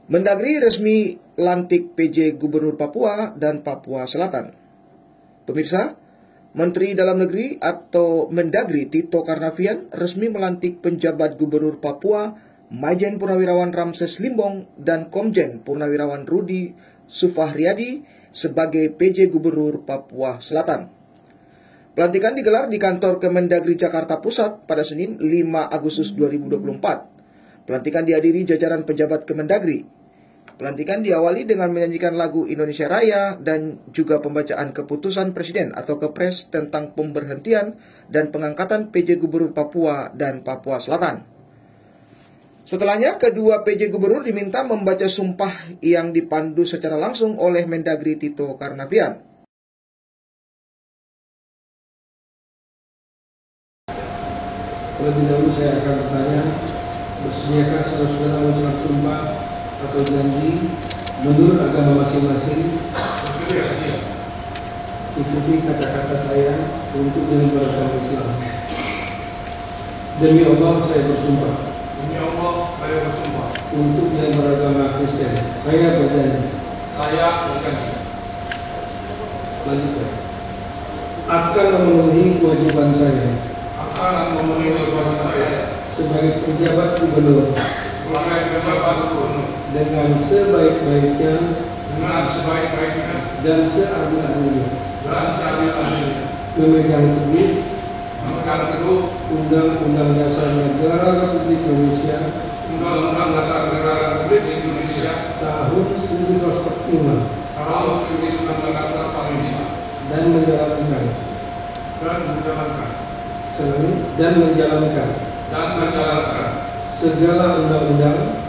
Mendagri resmi lantik PJ Gubernur Papua dan Papua Selatan. Pemirsa, Menteri Dalam Negeri atau Mendagri Tito Karnavian resmi melantik penjabat Gubernur Papua Majen Purnawirawan Ramses Limbong dan Komjen Purnawirawan Rudi Sufahriadi sebagai PJ Gubernur Papua Selatan. Pelantikan digelar di kantor Kemendagri Jakarta Pusat pada Senin 5 Agustus 2024. Pelantikan dihadiri jajaran pejabat Kemendagri. Pelantikan diawali dengan menyanyikan lagu Indonesia Raya dan juga pembacaan keputusan Presiden atau Kepres tentang pemberhentian dan pengangkatan PJ Gubernur Papua dan Papua Selatan. Setelahnya, kedua PJ Gubernur diminta membaca sumpah yang dipandu secara langsung oleh Mendagri Tito Karnavian. Terlebih dahulu saya akan bertanya, bersediakah saudara-saudara mengucapkan sumpah atau janji menurut agama masing-masing? Bersedia. Ikuti kata-kata saya untuk dengan beragama Islam. Demi Allah saya bersumpah. Demi Allah saya bersumpah. Untuk yang beragama Kristen, saya berjanji. Saya berjanji. Lanjutkan. Akan memenuhi kewajiban saya. Akan memenuhi kewajiban saya sebagai penjabat gubernur. Sebagai penjabat gubernur. Dengan sebaik-baiknya. Dengan sebaik-baiknya. Dan seadil-adilnya. Dan seadil-adilnya. Memegang teguh. Memegang teguh. Undang-Undang Dasar Negara Republik Indonesia. Undang-Undang Dasar Negara Republik Indonesia. Tahun 1945. Tahun 1945. Dan menjalankan. Dan menjalankan segala undang-undang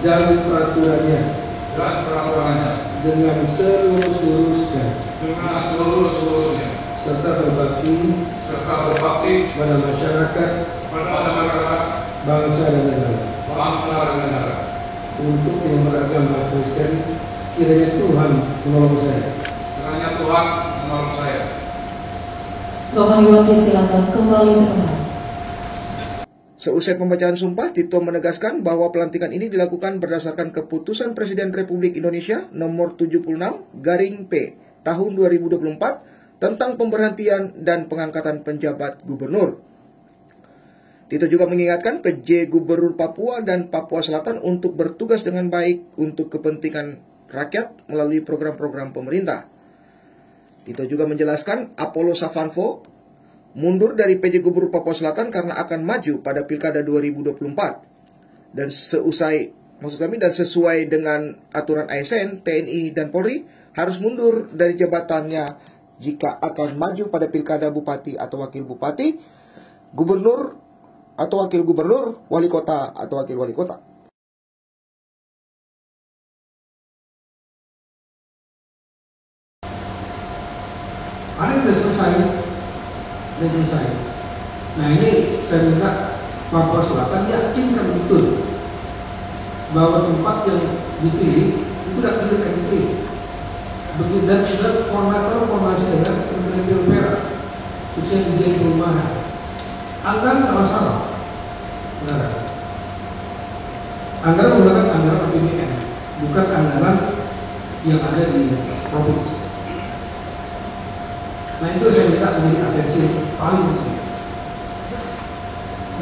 dan peraturannya dengan seluruh-seluruhnya serta berbakti pada masyarakat bangsa dan negara. Untuk yang beragama Kristen, kiranya Tuhan menolong saya. Bapak Iwati silakan kembali ke tempat. Seusai pembacaan sumpah, Tito menegaskan bahwa pelantikan ini dilakukan berdasarkan keputusan Presiden Republik Indonesia nomor 76/P tahun 2024 tentang pemberhentian dan pengangkatan penjabat gubernur. Tito juga mengingatkan PJ Gubernur Papua dan Papua Selatan untuk bertugas dengan baik untuk kepentingan rakyat melalui program-program pemerintah. Tito juga menjelaskan Apollo Savanvo mundur dari PJ Gubernur Papua Selatan karena akan maju pada Pilkada 2024. Dan sesuai dengan aturan ASN, TNI, dan Polri harus mundur dari jabatannya jika akan maju pada Pilkada Bupati atau Wakil Bupati, Gubernur atau Wakil Gubernur, Wali Kota atau Wakil Wali Kota. Ada yang sudah selesai. Nah ini saya minta Papua Selatan yakinkan betul bahwa tempat yang dipilih itu sudah clear and clear. Begitu dan sudah koordinasi dengan Kementerian PUPR, khususnya Dirjen Perumahan. Anggaran tidak masalah. Nah, anggaran menggunakan anggaran APBN, bukan anggaran yang ada di provinsi. Nah itu saya minta menjadi atensi paling penting.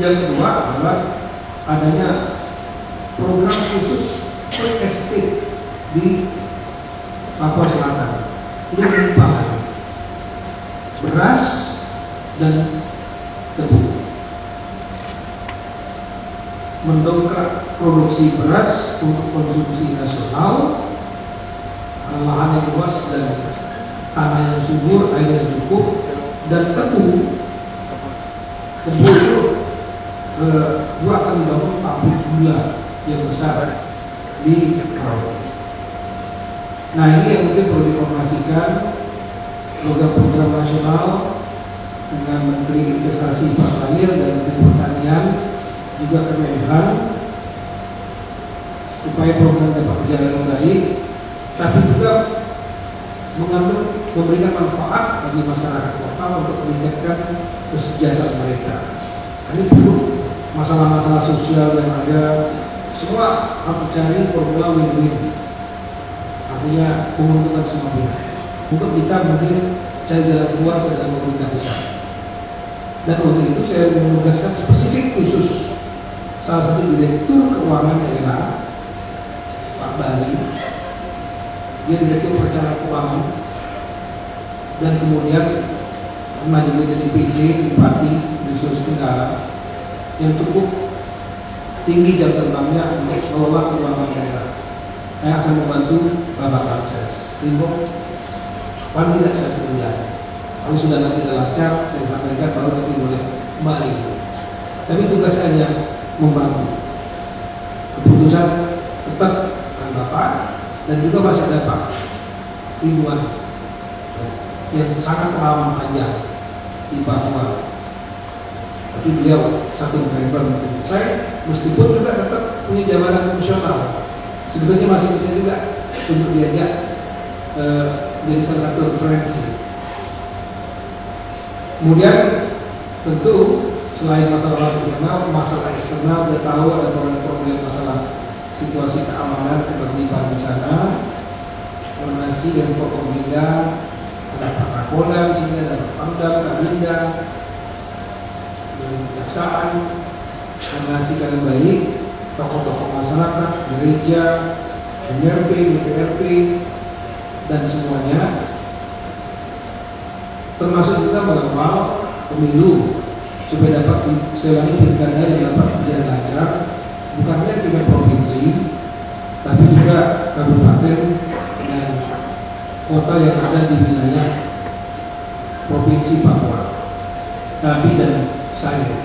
Yang kedua adalah adanya program khusus food estate di Papua Selatan untuk mengembangkan beras dan tebu, mendongkrak produksi beras untuk konsumsi nasional, lahan yang luas dan tanah yang subur, air yang cukup, dan tebu itu juga akan dibangun pabrik gula yang besar di Merauke. Nah ini yang mungkin perlu dikoordinasikan program-program nasional dengan Menteri Investasi Pertanian dan Menteri Pertanian juga Kemenhan supaya program dapat berjalan dengan baik, tapi juga memberikan manfaat bagi masyarakat lokal untuk meningkatkan kesejahteraan mereka. Ini perlu masalah-masalah sosial yang ada semua harus cari formula win-win, artinya menguntungkan semua pihak. Untuk kita mungkin cari jalan keluar ke dalam pemerintah pusat. Dan untuk itu saya menugaskan spesifik khusus salah satu direktur keuangan daerah, Pak Bari. Dia direktur perencanaan keuangan dan kemudian pernah jadi PJ Bupati di Sulawesi Tenggara yang cukup tinggi jam terbangnya untuk mengelola keuangan daerah. Saya akan membantu Bapak Akses. Timbul paling tidak 1 bulan. Kalau sudah nanti lancar, saya sampaikan baru nanti boleh kembali. Tapi tugas saya membantu. Keputusan tetap akan Bapak dan juga masih ada Pak Iwan yang sangat pengalaman panjang di Papua. Tapi beliau satu driver menjadi saya, meskipun juga tetap punya jabatan fungsional. Sebetulnya masih bisa juga untuk diajak jadi salah satu referensi. Kemudian tentu selain masalah internal, eksternal kita tahu ada problem masalah situasi keamanan ketertiban di sana, koordinasi dan Forkompinda, ada Pak Kapolda di sini, ada Pak Pangdam, Kabinda, dari kejaksaan, koordinasi dengan baik, tokoh-tokoh masyarakat, gereja, MRP, DPRP, dan semuanya, termasuk juga mengawal pemilu supaya dapat diselangi pilkada yang dapat berjalan lancar, bukan hanya 3 provinsi, tapi juga kabupaten dan kota yang ada di wilayah provinsi Papua. Kami dan saya